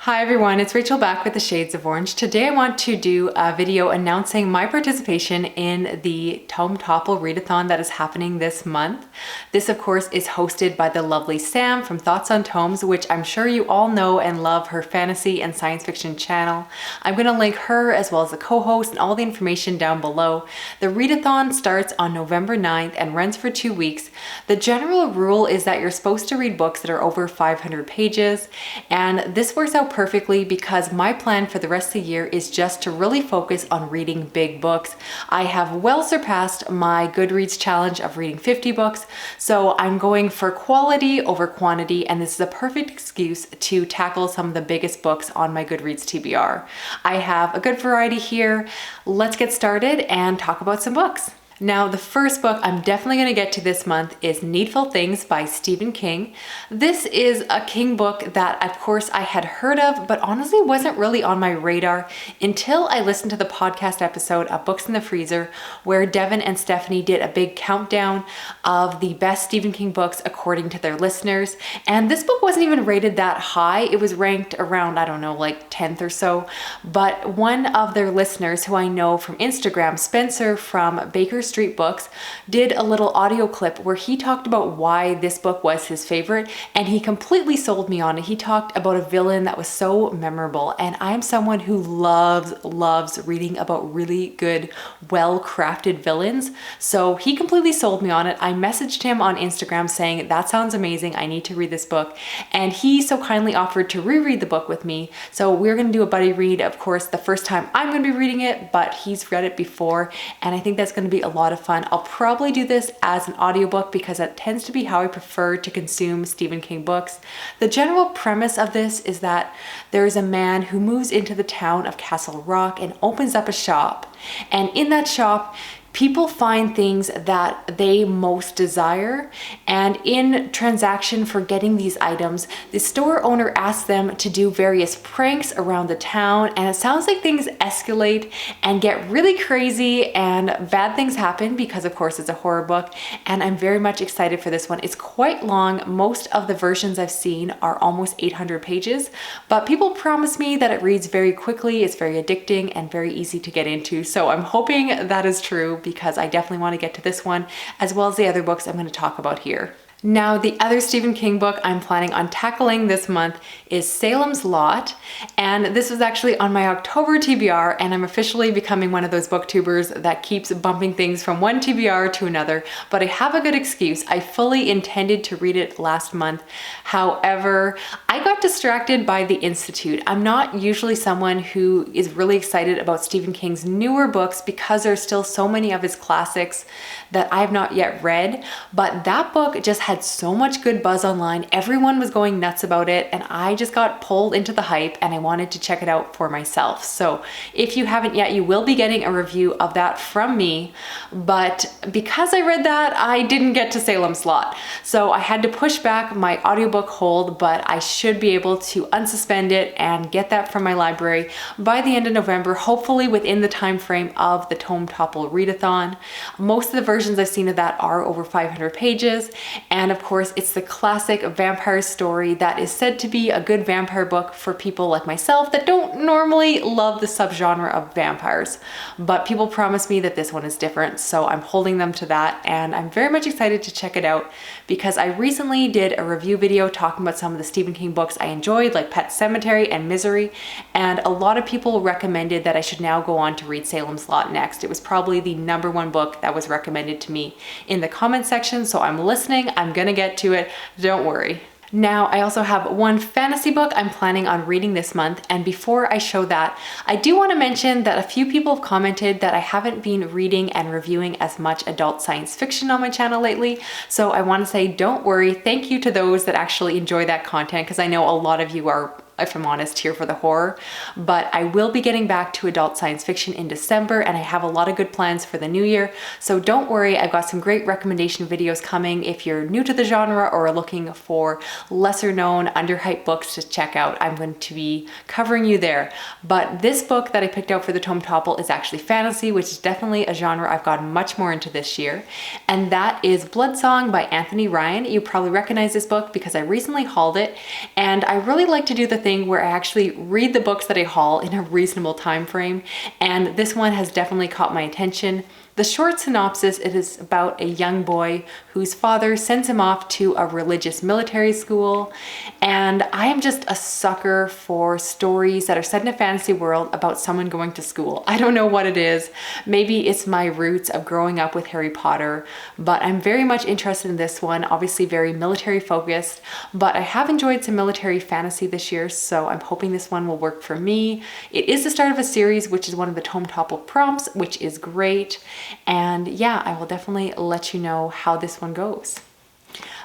Hi everyone, it's Rachel back with the Shades of Orange. Today I want to do a video announcing my participation in the Tome Topple Readathon that is happening this month. This of course is hosted by the lovely Sam from Thoughts on Tomes, which I'm sure you all know and love her fantasy and science fiction channel. I'm going to link her as well as the co-host and all the information down below. The readathon starts on November 9th and runs for 2 weeks. The general rule is that you're supposed to read books that are over 500 pages, and this works out perfectly because my plan for the rest of the year is just to really focus on reading big books. I have well surpassed my Goodreads challenge of reading 50 books, so I'm going for quality over quantity, and this is a perfect excuse to tackle some of the biggest books on my Goodreads TBR. I have a good variety here. Let's get started and talk about some books. Now, the first book I'm definitely going to get to this month is Needful Things by Stephen King. This is a King book that, of course, I had heard of, but honestly wasn't really on my radar until I listened to the podcast episode of Books in the Freezer, where Devin and Stephanie did a big countdown of the best Stephen King books according to their listeners. And this book wasn't even rated that high. It was ranked around, I don't know, like 10th or so. But one of their listeners who I know from Instagram, Spencer from Baker Street Books, did a little audio clip where he talked about why this book was his favorite, and he completely sold me on it. He talked about a villain that was so memorable, and I'm someone who loves reading about really good, well-crafted villains, so he completely sold me on it. I messaged him on Instagram saying, that sounds amazing, I need to read this book, and he so kindly offered to reread the book with me. So we're going to do a buddy read, of course, the first time I'm going to be reading it, but he's read it before, and I think that's going to be a lot of fun. I'll probably do this as an audiobook because that tends to be how I prefer to consume Stephen King books. The general premise of this is that there is a man who moves into the town of Castle Rock and opens up a shop. And in that shop, people find things that they most desire, and in transaction for getting these items, the store owner asks them to do various pranks around the town, and it sounds like things escalate and get really crazy and bad things happen because of course it's a horror book, and I'm very much excited for this one. It's quite long. Most of the versions I've seen are almost 800 pages, but people promise me that it reads very quickly, it's very addicting and very easy to get into, so I'm hoping that is true because I definitely want to get to this one as well as the other books I'm going to talk about here. Now, the other Stephen King book I'm planning on tackling this month is Salems Lot, and this was actually on my October TBR, and I'm officially becoming one of those booktubers that keeps bumping things from one TBR to another, but I have a good excuse. I fully intended to read it last month. However, I got distracted by the Institute. I'm not usually someone who is really excited about Stephen King's newer books because there's still so many of his classics that I have not yet read, but that book just had so much good buzz online. Everyone was going nuts about it, and I just got pulled into the hype and I wanted to check it out for myself. So if you haven't yet, you will be getting a review of that from me, but because I read that, I didn't get to Salems Lot. So I had to push back my audiobook hold, but I should be able to unsuspend it and get that from my library by the end of November, hopefully within the time frame of the Tome Topple Readathon. Most of the versions I've seen of that are over 500 pages, and of course it's the classic vampire story that is said to be a good vampire book for people like myself that don't normally love the subgenre of vampires, but people promise me that this one is different, so I'm holding them to that, and I'm very much excited to check it out because I recently did a review video talking about some of the Stephen King books I enjoyed, like Pet Sematary and Misery, and a lot of people recommended that I should now go on to read Salem's Lot next. It was probably the #1 book that was recommended to me in the comment section, so I'm listening. I'm gonna get to it, don't worry. Now, I also have one fantasy book I'm planning on reading this month, and before I show that, I do want to mention that a few people have commented that I haven't been reading and reviewing as much adult science fiction on my channel lately, so I want to say don't worry. Thank you to those that actually enjoy that content, because I know a lot of you are, if I'm honest, here for the horror, but I will be getting back to adult science fiction in December, and I have a lot of good plans for the new year, so don't worry. I've got some great recommendation videos coming if you're new to the genre or are looking for lesser known, underhyped books to check out. I'm going to be covering you there, but this book that I picked out for the Tome Topple is actually fantasy, which is definitely a genre I've gotten much more into this year, and that is Bloodsong by Anthony Ryan. You probably recognize this book because I recently hauled it, and I really like to do the thing thing where I actually read the books that I haul in a reasonable time frame, and this one has definitely caught my attention. The short synopsis, it is about a young boy whose father sends him off to a religious military school, and I am just a sucker for stories that are set in a fantasy world about someone going to school. I don't know what it is. Maybe it's my roots of growing up with Harry Potter, but I'm very much interested in this one. Obviously very military focused, but I have enjoyed some military fantasy this year, so I'm hoping this one will work for me. It is the start of a series, which is one of the Tome Topple prompts, which is great. And yeah, I will definitely let you know how this one goes.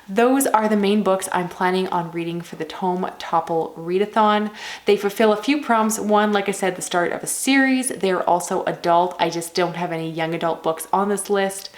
Those are the main books I'm planning on reading for the Tome Topple Readathon. They fulfill a few prompts. One, like I said, the start of a series. They're also adult. I just don't have any young adult books on this list.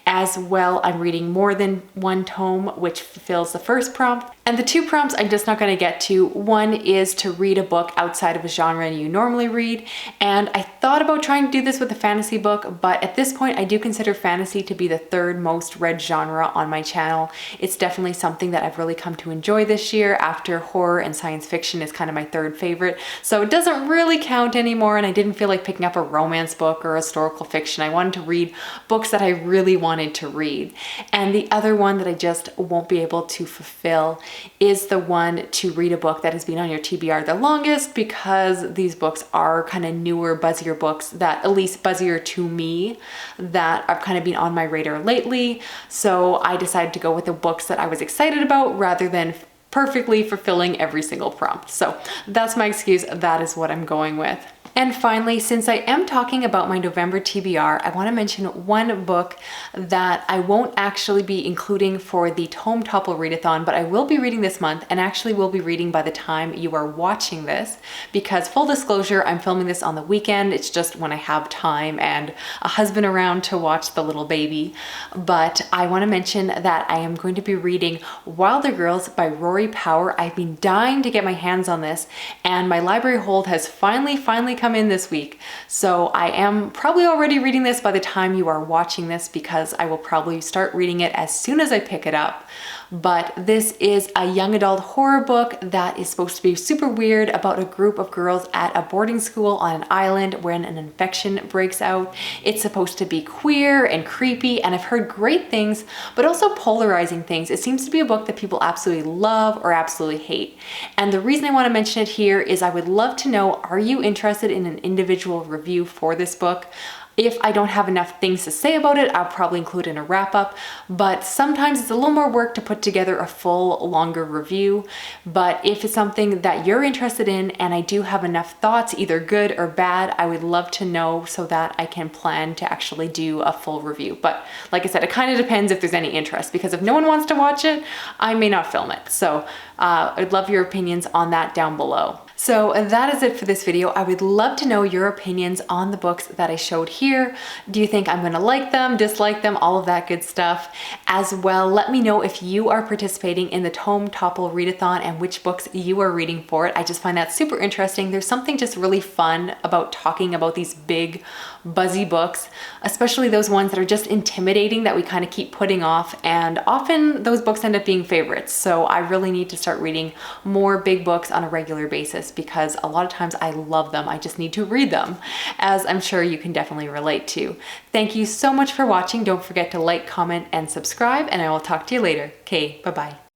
As well, I'm reading more than one tome, which fulfills the first prompt. And the two prompts I'm just not going to get to. One is to read a book outside of a genre you normally read. And I thought about trying to do this with a fantasy book, but at this point I do consider fantasy to be the third most read genre on my channel. It's definitely something that I've really come to enjoy this year, after horror and science fiction is kind of my third favorite. So it doesn't really count anymore, and I didn't feel like picking up a romance book or historical fiction. I wanted to read books that I really wanted to read. And the other one that I just won't be able to fulfill is the one to read a book that has been on your TBR the longest, because these books are kind of newer, buzzier books that, at least buzzier to me, that have kind of been on my radar lately. So I decided to go with the books that I was excited about rather than perfectly fulfilling every single prompt. So that's my excuse. That is what I'm going with. And finally, since I am talking about my November TBR, I want to mention one book that I won't actually be including for the Tome Topple Readathon, but I will be reading this month, and actually will be reading by the time you are watching this, because full disclosure, I'm filming this on the weekend. It's just when I have time and a husband around to watch the little baby. But I want to mention that I am going to be reading Wilder Girls by Rory. I've been dying to get my hands on this, and my library hold has finally come in this week. So I am probably already reading this by the time you are watching this, because I will probably start reading it as soon as I pick it up. But this is a young adult horror book that is supposed to be super weird, about a group of girls at a boarding school on an island when an infection breaks out. It's supposed to be queer and creepy, and I've heard great things, but also polarizing things. It seems to be a book that people absolutely love or absolutely hate. And the reason I want to mention it here is I would love to know, are you interested in an individual review for this book? If I don't have enough things to say about it, I'll probably include in a wrap-up, but sometimes it's a little more work to put together a full, longer review. But if it's something that you're interested in and I do have enough thoughts, either good or bad, I would love to know so that I can plan to actually do a full review. But like I said, it kind of depends if there's any interest, because if no one wants to watch it, I may not film it. So I'd love your opinions on that down below. So that is it for this video. I would love to know your opinions on the books that I showed here. Do you think I'm gonna like them, dislike them, all of that good stuff? As well, let me know if you are participating in the Tome Topple Readathon and which books you are reading for it. I just find that super interesting. There's something just really fun about talking about these big, buzzy books, especially those ones that are just intimidating that we kind of keep putting off, and often those books end up being favorites. So I really need to start reading more big books on a regular basis, because a lot of times I love them. I just need to read them, as I'm sure you can definitely relate to. Thank you so much for watching. Don't forget to like, comment, and subscribe, and I will talk to you later. Okay, bye-bye.